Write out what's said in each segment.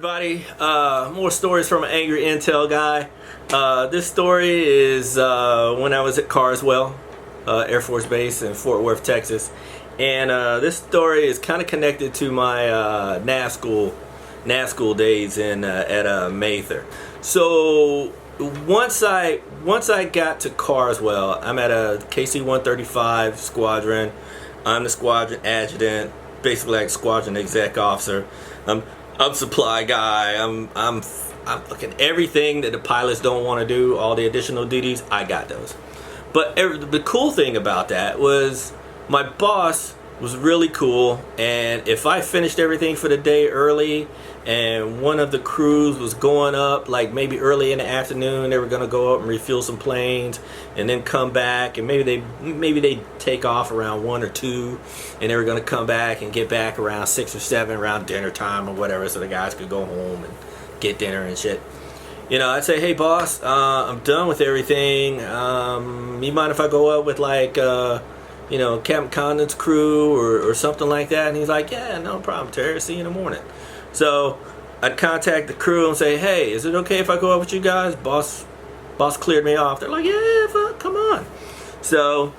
Everybody, more stories from an angry intel guy. This story is when I was at Carswell Air Force Base in Fort Worth, Texas, and this story is kind of connected to my nav school days in at Mather. So once I got to Carswell, I'm at a KC-135 squadron. I'm the squadron adjutant, basically like squadron exec officer. I'm supply guy. I'm looking everything that the pilots don't want to do, all the additional duties, I got those. But the cool thing about that was my boss was really cool, and if I finished everything for the day early and one of the crews was going up like maybe early in the afternoon, they were going to go up and refuel some planes and then come back, and maybe they take off around 1 or 2 and they were going to come back and get back around 6 or 7 around dinner time or whatever, so the guys could go home and get dinner and shit. You know, I'd say, hey boss, I'm done with everything. You mind if I go up with like you know, Captain Condon's crew or something like that? And he's like, yeah, no problem, Terry, see you in the morning. So I'd contact the crew and say, hey, is it okay if I go up with you guys? Boss cleared me off. They're like, yeah, fuck, come on. So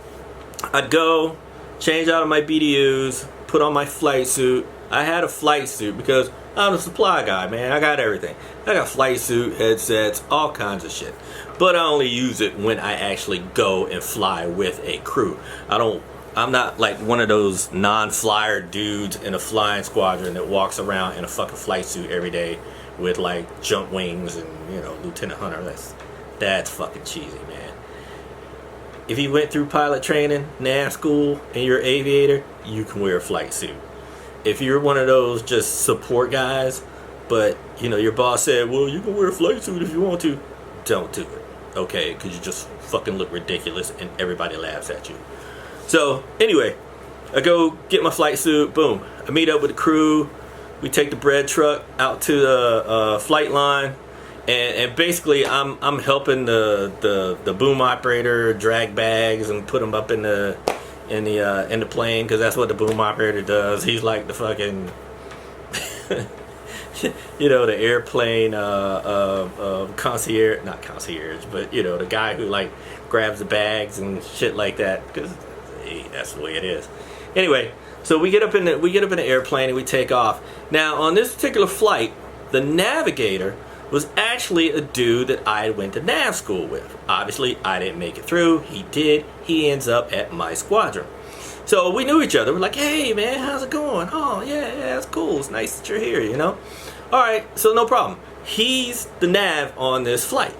I'd go, change out of my BDUs, put on my flight suit. I had a flight suit because I'm a supply guy, man. I got everything. I got flight suit, headsets, all kinds of shit. But I only use it when I actually go and fly with a crew. I'm not like one of those non-flyer dudes in a flying squadron that walks around in a fucking flight suit every day with like jump wings and, you know, Lieutenant Hunter. That's fucking cheesy, man. If you went through pilot training, nav school, and you're an aviator, you can wear a flight suit. If you're one of those just support guys, but you know your boss said, well, you can wear a flight suit if you want to, don't do it, okay? Because you just fucking look ridiculous and everybody laughs at you. So anyway, I go get my flight suit, boom. I meet up with the crew. We take the bread truck out to the flight line, and basically I'm helping the boom operator drag bags and put them up in the plane, because that's what the boom operator does. He's like the fucking you know, the airplane concierge, not concierge, but you know, the guy who like grabs the bags and shit like that, because hey, that's the way it is. Anyway, so we get up in the airplane and we take off. Now on this particular flight, the navigator was actually a dude that I went to nav school with. Obviously, I didn't make it through. He did. He ends up at my squadron. So we knew each other. We're like, hey, man, how's it going? Oh, yeah, it's cool. It's nice that you're here, you know? All right, so no problem. He's the nav on this flight.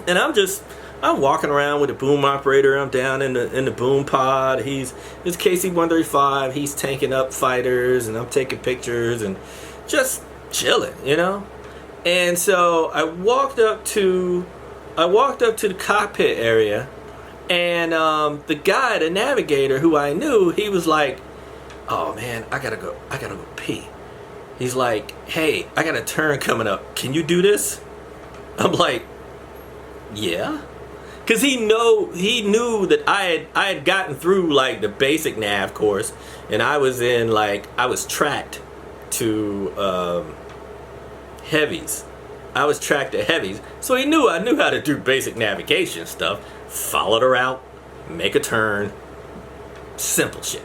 And I'm walking around with the boom operator. I'm down in the boom pod. It's KC-135. He's tanking up fighters, and I'm taking pictures and just chilling, you know? And so I walked up to the cockpit area, and the guy, the navigator, who I knew, he was like, oh man, I gotta go pee. He's like, hey, I got a turn coming up, can you do this? I'm like, yeah, because he knew that I had gotten through like the basic nav course, and I was tracked to heavies. I was tracked to heavies, so I knew how to do basic navigation stuff. Follow the route, make a turn, simple shit.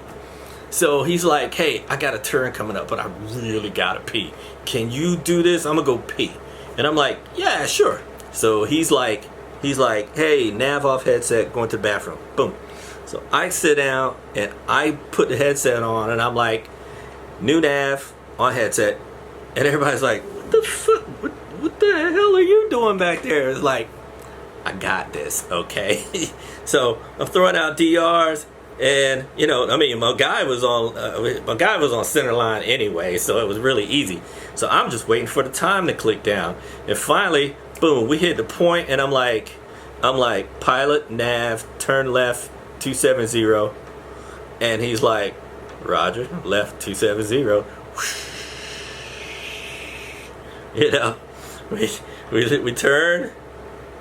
So he's like, hey, I got a turn coming up, but I really gotta pee. Can you do this? I'm gonna go pee. And I'm like, yeah, sure. So he's like, hey, nav off headset, going to the bathroom. Boom. So I sit down and I put the headset on, and I'm like, new nav on headset, and everybody's like, what the fuck? What the hell are you doing back there? It's like, I got this, okay? So I'm throwing out DRs, and you know, I mean, my guy was on center line anyway, so it was really easy. So I'm just waiting for the time to click down, and finally, boom, we hit the point, and I'm like, pilot nav, turn left 270, and he's like, Roger, left 270. You know, we turn,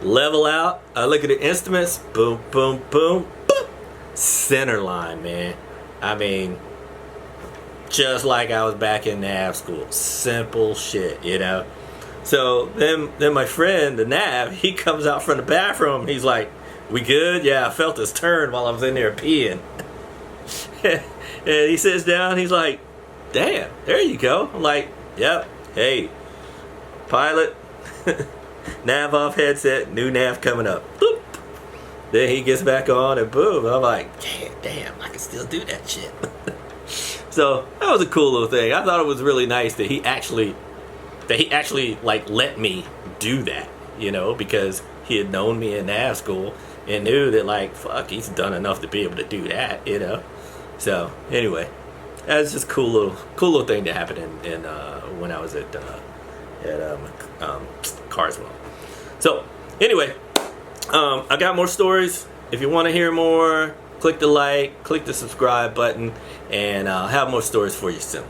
level out. I look at the instruments. Boom, boom, boom, boom. Center line, man. I mean, just like I was back in nav school. Simple shit, you know. So then my friend, the nav, he comes out from the bathroom and he's like, "We good?" "Yeah, I felt this turn while I was in there peeing." And he sits down, he's like, "Damn, there you go." I'm like, "Yep, hey, pilot, nav off headset, new nav coming up." Boop. Then he gets back on and boom. I'm like, damn, I can still do that shit. So that was a cool little thing. I thought it was really nice that he actually like let me do that, you know, because he had known me in nav school and knew that, like, fuck, he's done enough to be able to do that, you know. So anyway, that's just cool little thing that happened in when I was at Carswell. So anyway, I got more stories. If you want to hear more, click the like, click the subscribe button, and I'll have more stories for you soon.